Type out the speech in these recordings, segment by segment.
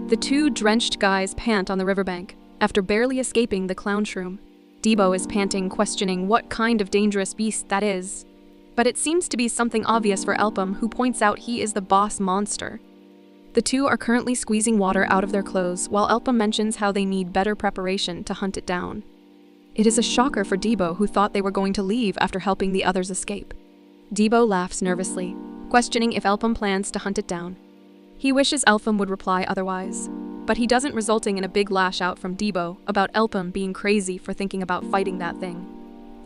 The two drenched guys pant on the riverbank, after barely escaping the clown shroom. Debo is panting, questioning what kind of dangerous beast that is. But it seems to be something obvious for Elpam, who points out he is the boss monster. The two are currently squeezing water out of their clothes, while Elpam mentions how they need better preparation to hunt it down. It is a shocker for Debo, who thought they were going to leave after helping the others escape. Debo laughs nervously, questioning if Elpam plans to hunt it down. He wishes Elpam would reply otherwise, but he doesn't, resulting in a big lash out from Debo about Elpam being crazy for thinking about fighting that thing.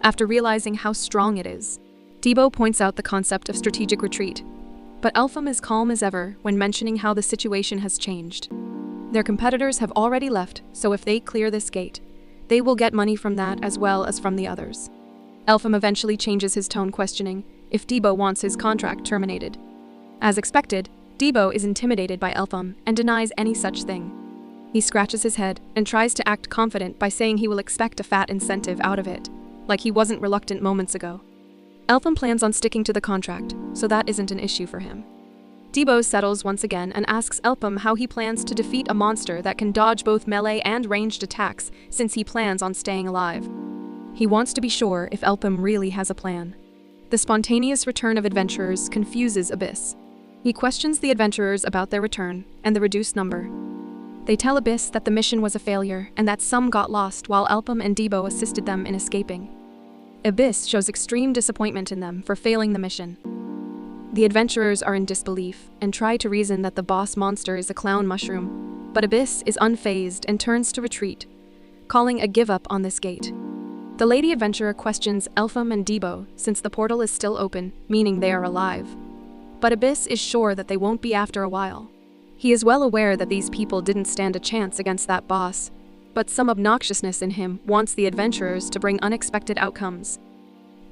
After realizing how strong it is, Debo points out the concept of strategic retreat, but Elpam is calm as ever when mentioning how the situation has changed. Their competitors have already left, so if they clear this gate, they will get money from that as well as from the others. Elpam eventually changes his tone, questioning if Debo wants his contract terminated. As expected, Debo is intimidated by Elpam and denies any such thing. He scratches his head and tries to act confident by saying he will expect a fat incentive out of it, like he wasn't reluctant moments ago. Elpam plans on sticking to the contract, so that isn't an issue for him. Debo settles once again and asks Elpam how he plans to defeat a monster that can dodge both melee and ranged attacks, since he plans on staying alive. He wants to be sure if Elpam really has a plan. The spontaneous return of adventurers confuses Abyss. He questions the adventurers about their return and the reduced number. They tell Abyss that the mission was a failure and that some got lost while Elpam and Debo assisted them in escaping. Abyss shows extreme disappointment in them for failing the mission. The adventurers are in disbelief and try to reason that the boss monster is a clown mushroom, but Abyss is unfazed and turns to retreat, calling a give up on this gate. The lady adventurer questions Elpam and Debo since the portal is still open, meaning they are alive. But Abyss is sure that they won't be after a while. He is well aware that these people didn't stand a chance against that boss, but some obnoxiousness in him wants the adventurers to bring unexpected outcomes.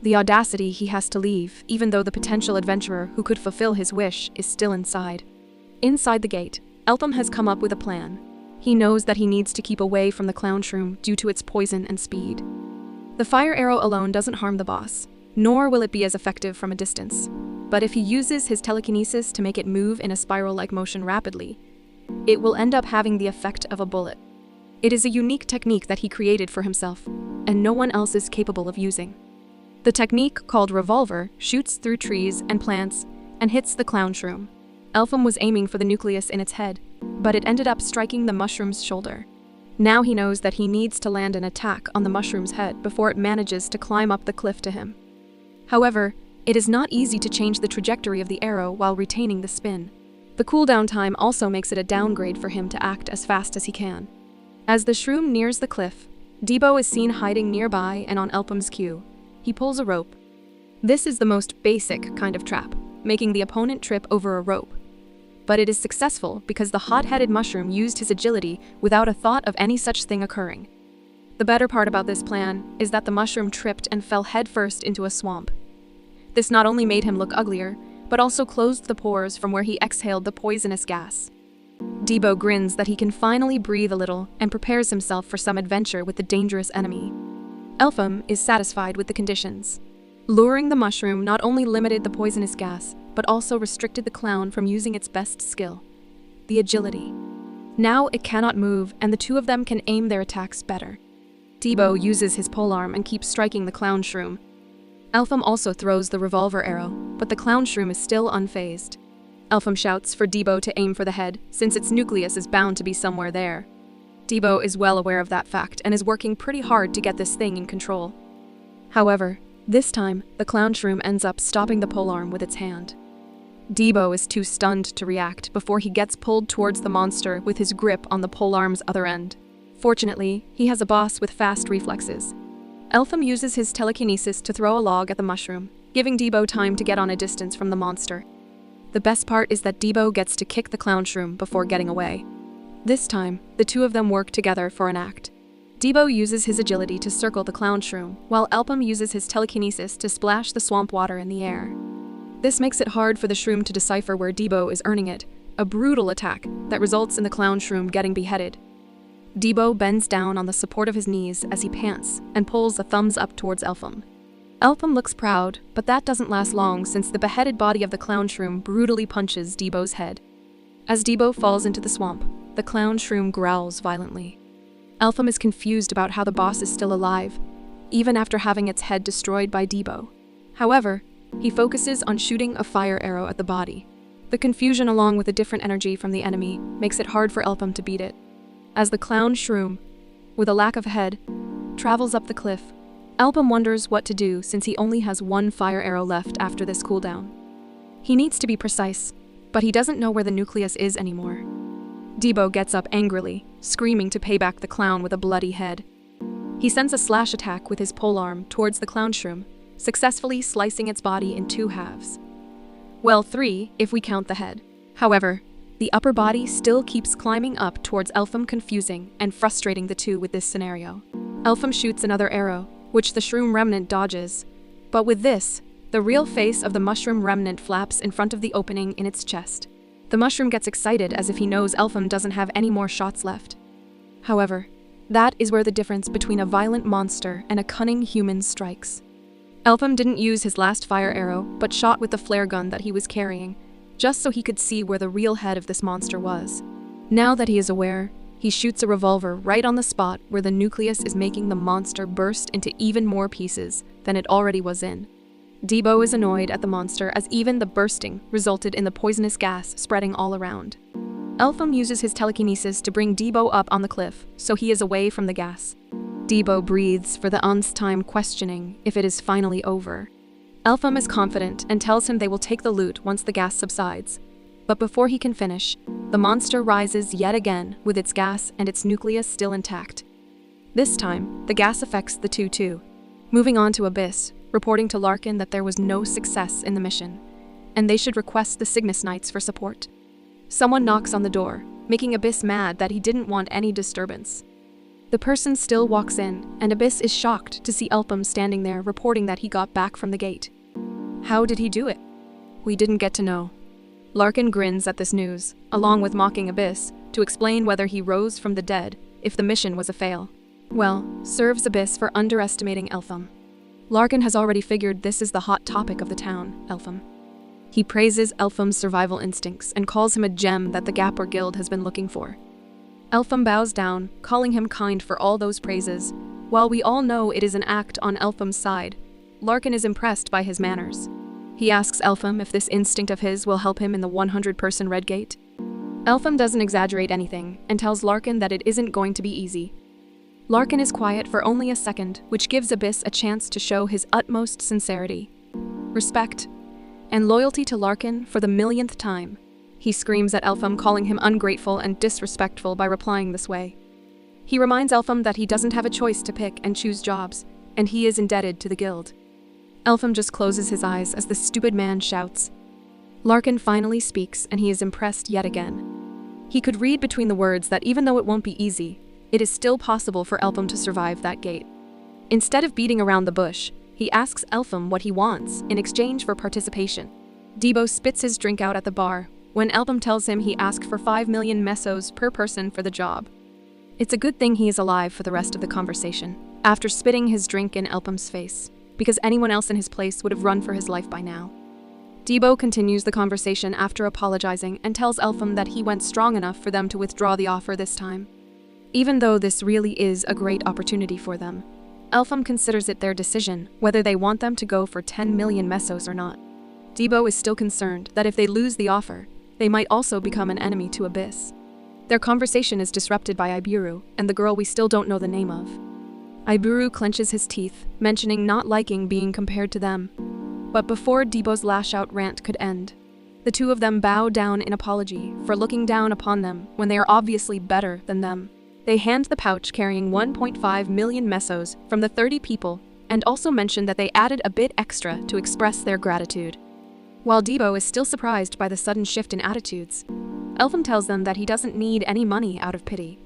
The audacity he has to leave, even though the potential adventurer who could fulfill his wish is still inside. Inside the gate, Elpam has come up with a plan. He knows that he needs to keep away from the clown shroom due to its poison and speed. The fire arrow alone doesn't harm the boss, nor will it be as effective from a distance. But if he uses his telekinesis to make it move in a spiral-like motion rapidly, it will end up having the effect of a bullet. It is a unique technique that he created for himself, and no one else is capable of using. The technique, called Revolver, shoots through trees and plants and hits the clown shroom. Elpam was aiming for the nucleus in its head, but it ended up striking the mushroom's shoulder. Now he knows that he needs to land an attack on the mushroom's head before it manages to climb up the cliff to him. However, it is not easy to change the trajectory of the arrow while retaining the spin. The cooldown time also makes it a downgrade for him to act as fast as he can. As the shroom nears the cliff, Debo is seen hiding nearby, and on Elpam's cue, he pulls a rope. This is the most basic kind of trap, making the opponent trip over a rope. But it is successful because the hot-headed mushroom used his agility without a thought of any such thing occurring. The better part about this plan is that the mushroom tripped and fell headfirst into a swamp. This not only made him look uglier, but also closed the pores from where he exhaled the poisonous gas. Debo grins that he can finally breathe a little and prepares himself for some adventure with the dangerous enemy. Elpam is satisfied with the conditions. Luring the mushroom not only limited the poisonous gas, but also restricted the clown from using its best skill, the agility. Now it cannot move, and the two of them can aim their attacks better. Debo uses his polearm and keeps striking the clown shroom. Elpam also throws the revolver arrow, but the clown shroom is still unfazed. Elpam shouts for Debo to aim for the head, since its nucleus is bound to be somewhere there. Debo is well aware of that fact and is working pretty hard to get this thing in control. However, this time, the clown shroom ends up stopping the polearm with its hand. Debo is too stunned to react before he gets pulled towards the monster with his grip on the polearm's other end. Fortunately, he has a boss with fast reflexes. Elpam uses his telekinesis to throw a log at the mushroom, giving Debo time to get on a distance from the monster. The best part is that Debo gets to kick the clown shroom before getting away. This time, the two of them work together for an act. Debo uses his agility to circle the clown shroom, while Elpam uses his telekinesis to splash the swamp water in the air. This makes it hard for the shroom to decipher where Debo is earning it, a brutal attack that results in the clown shroom getting beheaded. Debo bends down on the support of his knees as he pants and pulls a thumbs up towards Elpam. Elpam looks proud, but that doesn't last long since the beheaded body of the clown shroom brutally punches Debo's head. As Debo falls into the swamp, the clown shroom growls violently. Elpam is confused about how the boss is still alive, even after having its head destroyed by Debo. However, he focuses on shooting a fire arrow at the body. The confusion along with a different energy from the enemy makes it hard for Elpam to beat it. As the clown shroom, with a lack of head, travels up the cliff, Elpam wonders what to do since he only has one fire arrow left after this cooldown. He needs to be precise, but he doesn't know where the nucleus is anymore. Debo gets up angrily, screaming to pay back the clown with a bloody head. He sends a slash attack with his polearm towards the clown shroom, successfully slicing its body in 2 halves. Well, 3 if we count the head. However, the upper body still keeps climbing up towards Elpam, confusing and frustrating the two with this scenario. Elpam shoots another arrow, which the shroom remnant dodges. But with this, the real face of the mushroom remnant flaps in front of the opening in its chest. The mushroom gets excited as if he knows Elpam doesn't have any more shots left. However, that is where the difference between a violent monster and a cunning human strikes. Elpam didn't use his last fire arrow, but shot with the flare gun that he was carrying, just so he could see where the real head of this monster was. Now that he is aware, he shoots a revolver right on the spot where the nucleus is, making the monster burst into even more pieces than it already was in. Debo is annoyed at the monster as even the bursting resulted in the poisonous gas spreading all around. Elpam uses his telekinesis to bring Debo up on the cliff, so he is away from the gas. Debo breathes for the nth time, questioning if it is finally over. Elpam is confident and tells him they will take the loot once the gas subsides. But before he can finish, the monster rises yet again with its gas and its nucleus still intact. This time, the gas affects the two too. Moving on to Abyss, reporting to Larkin that there was no success in the mission, and they should request the Cygnus Knights for support. Someone knocks on the door, making Abyss mad that he didn't want any disturbance. The person still walks in, and Abyss is shocked to see Elpam standing there reporting that he got back from the gate. How did he do it? We didn't get to know. Larkin grins at this news, along with mocking Abyss, to explain whether he rose from the dead if the mission was a fail. Well, serves Abyss for underestimating Elpam. Larkin has already figured this is the hot topic of the town, Elpam. He praises Elpham's survival instincts and calls him a gem that the Gapper Guild has been looking for. Elpam bows down, calling him kind for all those praises. While we all know it is an act on Elpham's side, Larkin is impressed by his manners. He asks Elpam if this instinct of his will help him in the 100-person Red Gate. Elpam doesn't exaggerate anything and tells Larkin that it isn't going to be easy. Larkin is quiet for only a second, which gives Abyss a chance to show his utmost sincerity, respect, and loyalty to Larkin for the millionth time. He screams at Elpam, calling him ungrateful and disrespectful by replying this way. He reminds Elpam that he doesn't have a choice to pick and choose jobs, and he is indebted to the guild. Elpam just closes his eyes as the stupid man shouts. Larkin finally speaks, and he is impressed yet again. He could read between the words that even though it won't be easy, it is still possible for Elpam to survive that gate. Instead of beating around the bush, he asks Elpam what he wants in exchange for participation. Debo spits his drink out at the bar, when Elpam tells him he asked for 5 million mesos per person for the job. It's a good thing he is alive for the rest of the conversation, after spitting his drink in Elpam's face, because anyone else in his place would have run for his life by now. Debo continues the conversation after apologizing and tells Elpam that he went strong enough for them to withdraw the offer this time. Even though this really is a great opportunity for them, Elpam considers it their decision whether they want them to go for 10 million mesos or not. Debo is still concerned that if they lose the offer, they might also become an enemy to Abyss. Their conversation is disrupted by Iburu and the girl we still don't know the name of. Iburu clenches his teeth, mentioning not liking being compared to them. But before Debo's lash-out rant could end, the two of them bow down in apology for looking down upon them when they are obviously better than them. They hand the pouch carrying 1.5 million mesos from the 30 people and also mention that they added a bit extra to express their gratitude. While Debo is still surprised by the sudden shift in attitudes, Elpam tells them that he doesn't need any money out of pity,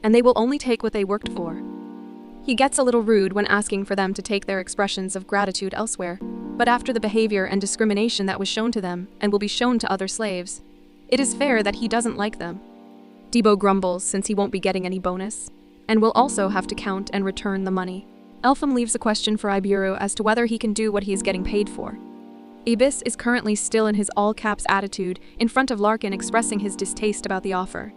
and they will only take what they worked for. He gets a little rude when asking for them to take their expressions of gratitude elsewhere, but after the behavior and discrimination that was shown to them and will be shown to other slaves, it is fair that he doesn't like them. Debo grumbles since he won't be getting any bonus, and will also have to count and return the money. Elpam leaves a question for Iburu as to whether he can do what he is getting paid for. Abyss is currently still in his all-caps attitude in front of Larkin, expressing his distaste about the offer.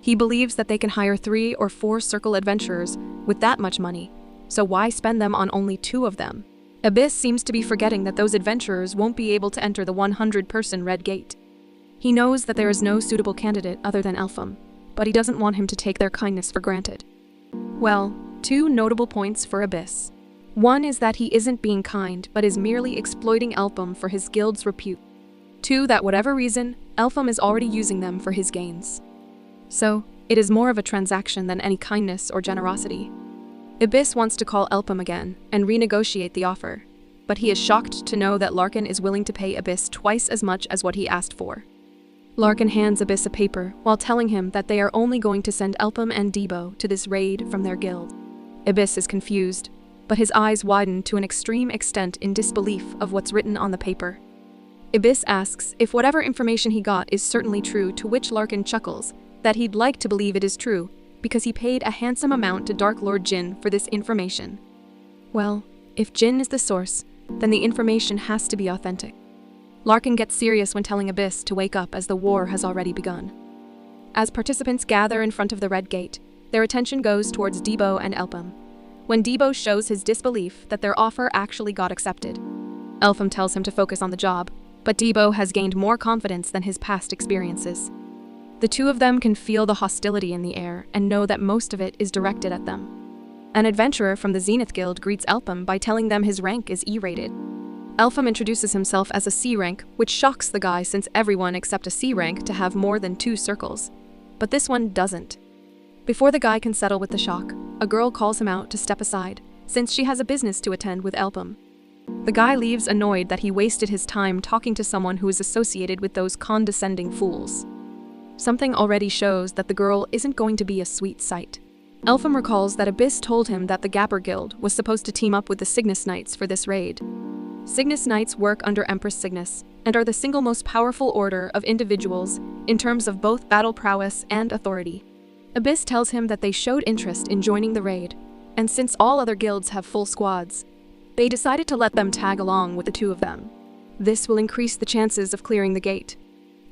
He believes that they can hire 3 or 4 circle adventurers with that much money, so why spend them on only 2 of them? Abyss seems to be forgetting that those adventurers won't be able to enter the 100-person Red Gate. He knows that there is no suitable candidate other than Elpam, but he doesn't want him to take their kindness for granted. Well, 2 notable points for Abyss. One is that he isn't being kind, but is merely exploiting Elpam for his guild's repute. 2, that whatever reason, Elpam is already using them for his gains. So, it is more of a transaction than any kindness or generosity. Abyss wants to call Elpam again and renegotiate the offer, but he is shocked to know that Larkin is willing to pay Abyss twice as much as what he asked for. Larkin hands Abyss a paper while telling him that they are only going to send Elpam and Debo to this raid from their guild. Abyss is confused, but his eyes widen to an extreme extent in disbelief of what's written on the paper. Abyss asks if whatever information he got is certainly true, to which Larkin chuckles that he'd like to believe it is true, because he paid a handsome amount to Dark Lord Jin for this information. Well, if Jin is the source, then the information has to be authentic. Larkin gets serious when telling Abyss to wake up, as the war has already begun. As participants gather in front of the Red Gate, their attention goes towards Debo and Elpam, when Debo shows his disbelief that their offer actually got accepted. Elpam tells him to focus on the job, but Debo has gained more confidence than his past experiences. The 2 of them can feel the hostility in the air and know that most of it is directed at them. An adventurer from the Zenith Guild greets Elpam by telling them his rank is E-rated. Elpam introduces himself as a C rank, which shocks the guy since everyone except a C rank to have more than 2 circles. But this one doesn't. Before the guy can settle with the shock, a girl calls him out to step aside, since she has a business to attend with Elpam. The guy leaves annoyed that he wasted his time talking to someone who is associated with those condescending fools. Something already shows that the girl isn't going to be a sweet sight. Elpam recalls that Abyss told him that the Gapper Guild was supposed to team up with the Cygnus Knights for this raid. Cygnus Knights work under Empress Cygnus, and are the single most powerful order of individuals in terms of both battle prowess and authority. Abyss tells him that they showed interest in joining the raid, and since all other guilds have full squads, they decided to let them tag along with the 2 of them. This will increase the chances of clearing the gate.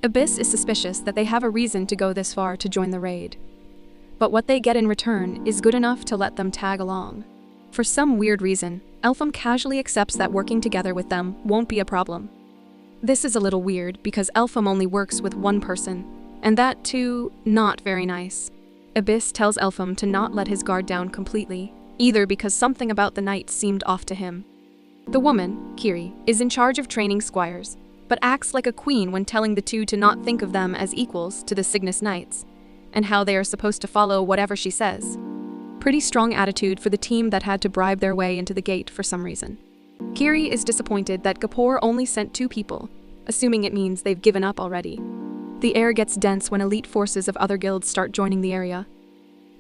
Abyss is suspicious that they have a reason to go this far to join the raid. But what they get in return is good enough to let them tag along. For some weird reason, Elpam casually accepts that working together with them won't be a problem. This is a little weird because Elpam only works with 1 person, and that too, not very nice. Abyss tells Elpam to not let his guard down completely, either because something about the knight seemed off to him. The woman, Kiri, is in charge of training squires, but acts like a queen when telling the 2 to not think of them as equals to the Cygnus Knights, and how they are supposed to follow whatever she says. Pretty strong attitude for the team that had to bribe their way into the gate for some reason. Kiri is disappointed that Gapor only sent 2 people, assuming it means they've given up already. The air gets dense when elite forces of other guilds start joining the area.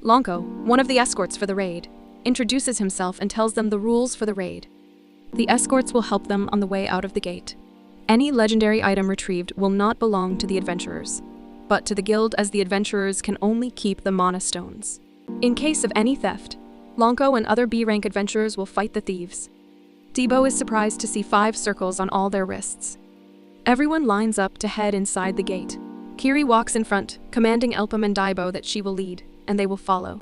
Lonko, one of the escorts for the raid, introduces himself and tells them the rules for the raid. The escorts will help them on the way out of the gate. Any legendary item retrieved will not belong to the adventurers, but to the guild, as the adventurers can only keep the mana stones. In case of any theft, Lonko and other B-rank adventurers will fight the thieves. Debo is surprised to see 5 circles on all their wrists. Everyone lines up to head inside the gate. Kiri walks in front, commanding Elpam and Debo that she will lead, and they will follow,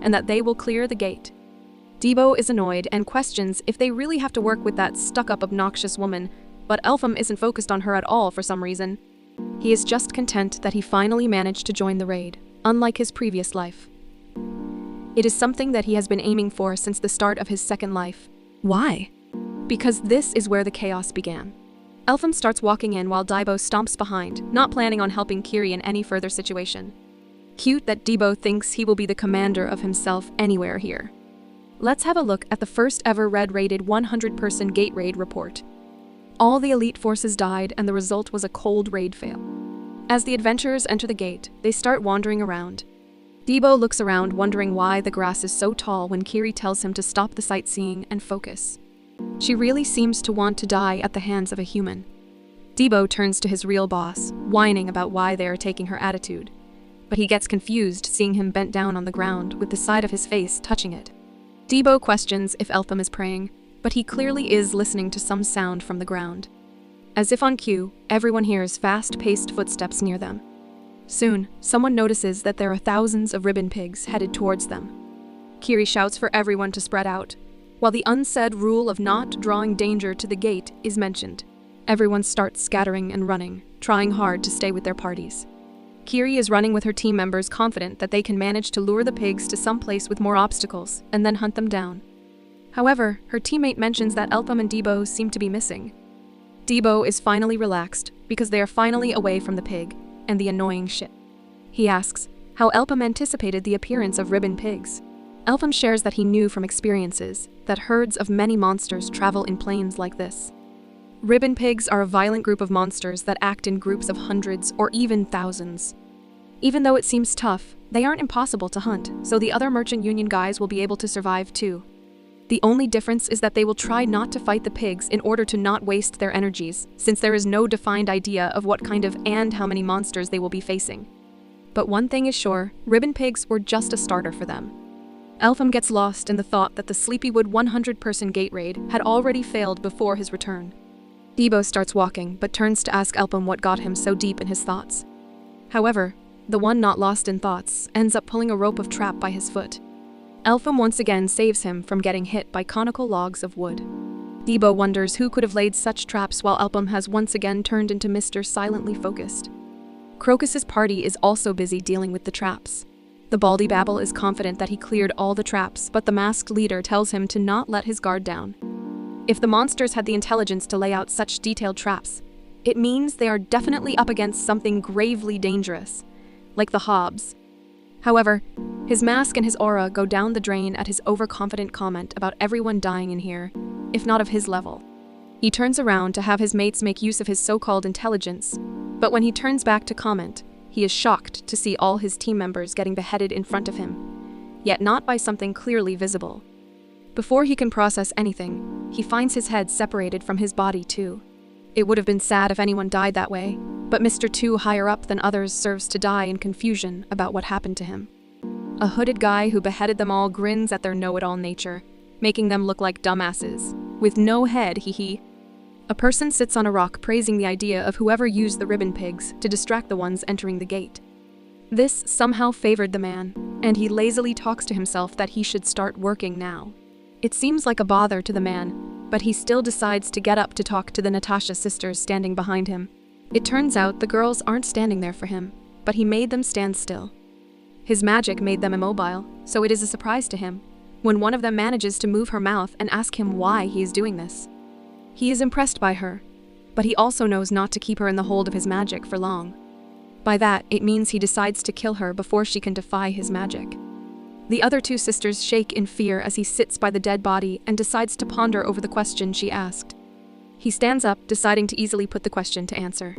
and that they will clear the gate. Debo is annoyed and questions if they really have to work with that stuck-up obnoxious woman, but Elpam isn't focused on her at all for some reason. He is just content that he finally managed to join the raid, unlike his previous life. It is something that he has been aiming for since the start of his second life. Why? Because this is where the chaos began. Elpam starts walking in while Debo stomps behind, not planning on helping Kiri in any further situation. Cute that Debo thinks he will be the commander of himself anywhere here. Let's have a look at the first ever red-rated 100-person gate raid report. All the elite forces died, and the result was a cold raid fail. As the adventurers enter the gate, they start wandering around. Debo looks around, wondering why the grass is so tall when Kiri tells him to stop the sightseeing and focus. She really seems to want to die at the hands of a human. Debo turns to his real boss, whining about why they are taking her attitude. But he gets confused seeing him bent down on the ground with the side of his face touching it. Debo questions if Elpam is praying, but he clearly is listening to some sound from the ground. As if on cue, everyone hears fast-paced footsteps near them. Soon, someone notices that there are thousands of ribbon pigs headed towards them. Kiri shouts for everyone to spread out, while the unsaid rule of not drawing danger to the gate is mentioned. Everyone starts scattering and running, trying hard to stay with their parties. Kiri is running with her team members, confident that they can manage to lure the pigs to some place with more obstacles and then hunt them down. However, her teammate mentions that Elpam and Debo seem to be missing. Debo is finally relaxed because they are finally away from the pig and the annoying shit. He asks how Elpam anticipated the appearance of ribbon pigs. Elpam shares that he knew from experiences that herds of many monsters travel in planes like this. Ribbon pigs are a violent group of monsters that act in groups of hundreds or even thousands. Even though it seems tough, they aren't impossible to hunt, so the other Merchant Union guys will be able to survive too. The only difference is that they will try not to fight the pigs in order to not waste their energies, since there is no defined idea of what kind of and how many monsters they will be facing. But one thing is sure, ribbon pigs were just a starter for them. Elpam gets lost in the thought that the Sleepywood 100-person gate raid had already failed before his return. Debo starts walking, but turns to ask Elpam what got him so deep in his thoughts. However, the one not lost in thoughts ends up pulling a rope of trap by his foot. Elpam once again saves him from getting hit by conical logs of wood. Debo wonders who could have laid such traps while Elpam has once again turned into Mr. Silently Focused. Crocus's party is also busy dealing with the traps. The Baldy Babble is confident that he cleared all the traps, but the masked leader tells him to not let his guard down. If the monsters had the intelligence to lay out such detailed traps, it means they are definitely up against something gravely dangerous, like the Hobbs. However, his mask and his aura go down the drain at his overconfident comment about everyone dying in here, if not of his level. He turns around to have his mates make use of his so-called intelligence, but when he turns back to comment, he is shocked to see all his team members getting beheaded in front of him, yet not by something clearly visible. Before he can process anything, he finds his head separated from his body too. It would have been sad if anyone died that way, but Mr. 2 higher up than others serves to die in confusion about what happened to him. A hooded guy who beheaded them all grins at their know-it-all nature, making them look like dumbasses. With no head, hee. A person sits on a rock praising the idea of whoever used the ribbon pigs to distract the ones entering the gate. This somehow favored the man, and he lazily talks to himself that he should start working now. It seems like a bother to the man, but he still decides to get up to talk to the Natasha sisters standing behind him. It turns out the girls aren't standing there for him, but he made them stand still. His magic made them immobile, so it is a surprise to him when one of them manages to move her mouth and ask him why he is doing this. He is impressed by her, but he also knows not to keep her in the hold of his magic for long. By that, it means he decides to kill her before she can defy his magic. The other two sisters shake in fear as he sits by the dead body and decides to ponder over the question she asked. He stands up, deciding to easily put the question to answer.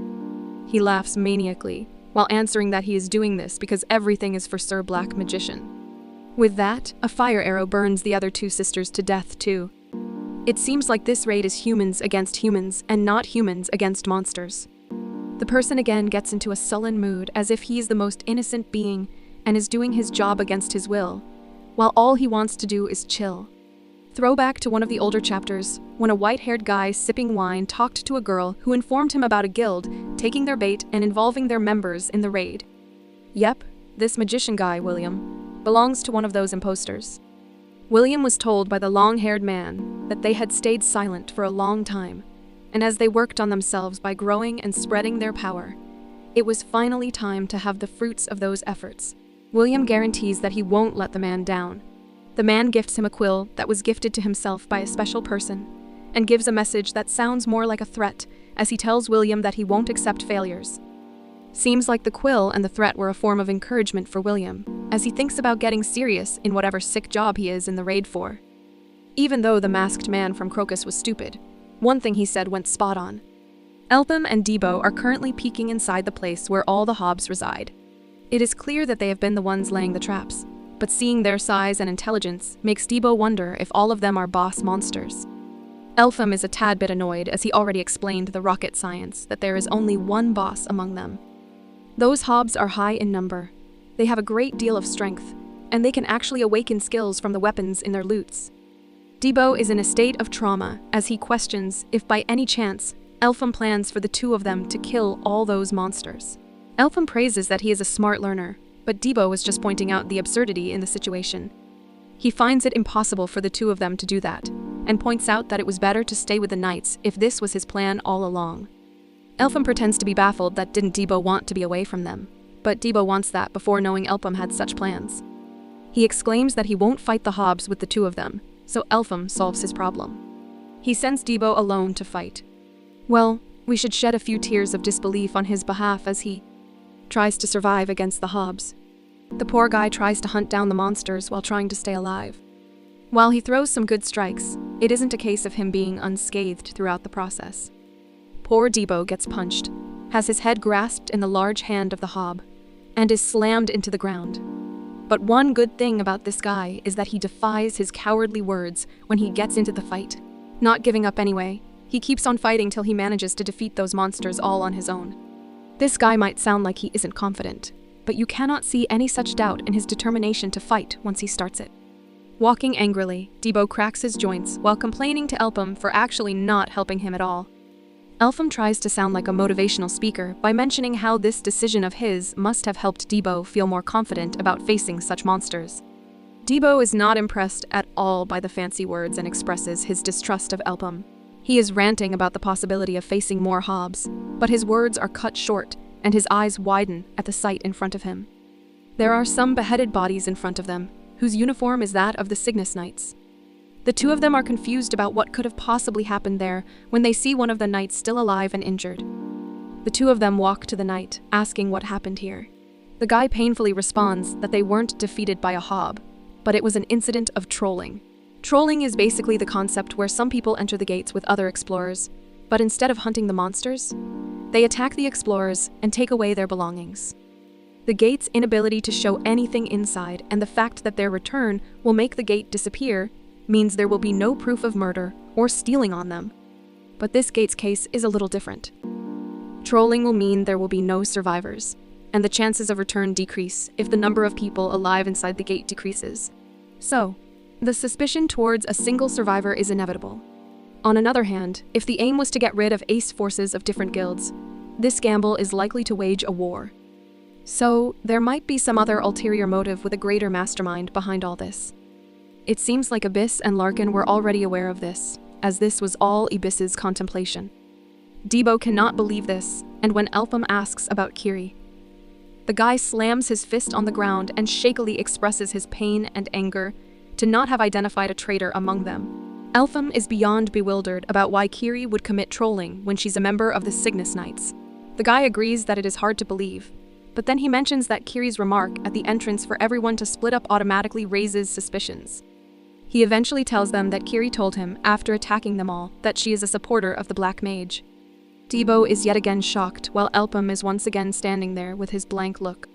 He laughs maniacally, while answering that he is doing this because everything is for Sir Black Magician. With that, a fire arrow burns the other two sisters to death too. It seems like this raid is humans against humans and not humans against monsters. The person again gets into a sullen mood as if he is the most innocent being and is doing his job against his will, while all he wants to do is chill. Throwback to one of the older chapters, when a white-haired guy sipping wine talked to a girl who informed him about a guild taking their bait and involving their members in the raid. Yep, this magician guy, William, belongs to one of those imposters. William was told by the long-haired man that they had stayed silent for a long time, and as they worked on themselves by growing and spreading their power, it was finally time to have the fruits of those efforts. William guarantees that he won't let the man down. The man gifts him a quill that was gifted to himself by a special person, and gives a message that sounds more like a threat as he tells William that he won't accept failures. Seems like the quill and the threat were a form of encouragement for William, as he thinks about getting serious in whatever sick job he is in the raid for. Even though the masked man from Crocus was stupid, one thing he said went spot on. Elpam and Debo are currently peeking inside the place where all the Hobbs reside. It is clear that they have been the ones laying the traps, but seeing their size and intelligence makes Debo wonder if all of them are boss monsters. Elpam is a tad bit annoyed as he already explained the rocket science that there is only one boss among them. Those Hobbs are high in number. They have a great deal of strength, and they can actually awaken skills from the weapons in their loots. Debo is in a state of trauma as he questions if by any chance Elpam plans for the two of them to kill all those monsters. Elpam praises that he is a smart learner, but Debo is just pointing out the absurdity in the situation. He finds it impossible for the two of them to do that, and points out that it was better to stay with the knights if this was his plan all along. Elpam pretends to be baffled that didn't Debo want to be away from them, but Debo wants that before knowing Elpam had such plans. He exclaims that he won't fight the Hobbs with the two of them, so Elpam solves his problem. He sends Debo alone to fight. Well, we should shed a few tears of disbelief on his behalf as he tries to survive against the Hobbs. The poor guy tries to hunt down the monsters while trying to stay alive. While he throws some good strikes, it isn't a case of him being unscathed throughout the process. Poor Debo gets punched, has his head grasped in the large hand of the Hob, and is slammed into the ground. But one good thing about this guy is that he defies his cowardly words when he gets into the fight. Not giving up anyway, he keeps on fighting till he manages to defeat those monsters all on his own. This guy might sound like he isn't confident, but you cannot see any such doubt in his determination to fight once he starts it. Walking angrily, Debo cracks his joints while complaining to Elpam for actually not helping him at all. Elpam tries to sound like a motivational speaker by mentioning how this decision of his must have helped Debo feel more confident about facing such monsters. Debo is not impressed at all by the fancy words and expresses his distrust of Elpam. He is ranting about the possibility of facing more Hobbs, but his words are cut short and his eyes widen at the sight in front of him. There are some beheaded bodies in front of them, whose uniform is that of the Cygnus Knights. The two of them are confused about what could have possibly happened there when they see one of the knights still alive and injured. The two of them walk to the knight, asking what happened here. The guy painfully responds that they weren't defeated by a Hob, but it was an incident of trolling. Trolling is basically the concept where some people enter the gates with other explorers, but instead of hunting the monsters, they attack the explorers and take away their belongings. The gate's inability to show anything inside and the fact that their return will make the gate disappear means there will be no proof of murder or stealing on them. But this gate's case is a little different. Trolling will mean there will be no survivors, and the chances of return decrease if the number of people alive inside the gate decreases. So, the suspicion towards a single survivor is inevitable. On another hand, if the aim was to get rid of ace forces of different guilds, this gamble is likely to wage a war. So, there might be some other ulterior motive with a greater mastermind behind all this. It seems like Abyss and Larkin were already aware of this, as this was all Abyss's contemplation. Debo cannot believe this, and when Elpam asks about Kiri, the guy slams his fist on the ground and shakily expresses his pain and anger to not have identified a traitor among them. Elpam is beyond bewildered about why Kiri would commit trolling when she's a member of the Cygnus Knights. The guy agrees that it is hard to believe, but then he mentions that Kiri's remark at the entrance for everyone to split up automatically raises suspicions. He eventually tells them that Kiri told him, after attacking them all, that she is a supporter of the Black Mage. Debo is yet again shocked, while Elpam is once again standing there with his blank look.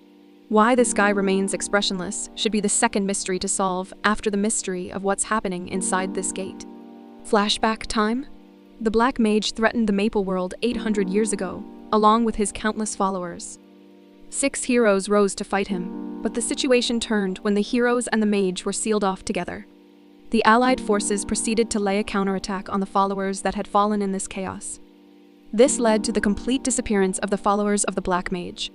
Why this guy remains expressionless should be the second mystery to solve after the mystery of what's happening inside this gate. Flashback time? The Black Mage threatened the Maple World 800 years ago, along with his countless followers. 6 heroes rose to fight him, but the situation turned when the heroes and the mage were sealed off together. The allied forces proceeded to lay a counterattack on the followers that had fallen in this chaos. This led to the complete disappearance of the followers of the Black Mage.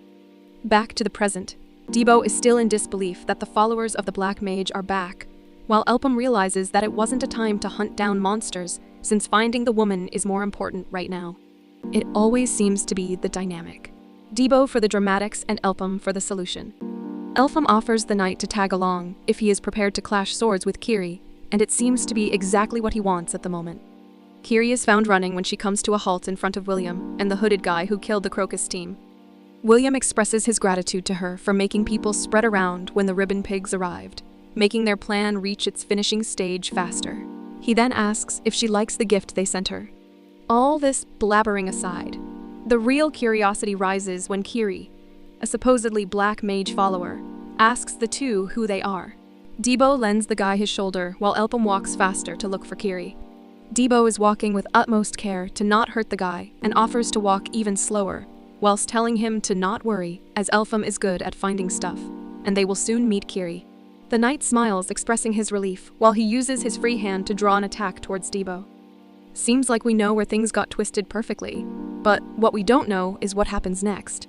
Back to the present, Debo is still in disbelief that the followers of the Black Mage are back, while Elpam realizes that it wasn't a time to hunt down monsters, since finding the woman is more important right now. It always seems to be the dynamic. Debo for the dramatics and Elpam for the solution. Elpam offers the knight to tag along if he is prepared to clash swords with Kiri, and it seems to be exactly what he wants at the moment. Kiri is found running when she comes to a halt in front of William and the hooded guy who killed the Crocus team. William expresses his gratitude to her for making people spread around when the Ribbon Pigs arrived, making their plan reach its finishing stage faster. He then asks if she likes the gift they sent her. All this blabbering aside, the real curiosity rises when Kiri, a supposedly Black Mage follower, asks the two who they are. Debo lends the guy his shoulder while Elpam walks faster to look for Kiri. Debo is walking with utmost care to not hurt the guy and offers to walk even slower, whilst telling him to not worry, as Elpam is good at finding stuff, and they will soon meet Kiri. The knight smiles, expressing his relief, while he uses his free hand to draw an attack towards Debo. Seems like we know where things got twisted perfectly, but what we don't know is what happens next.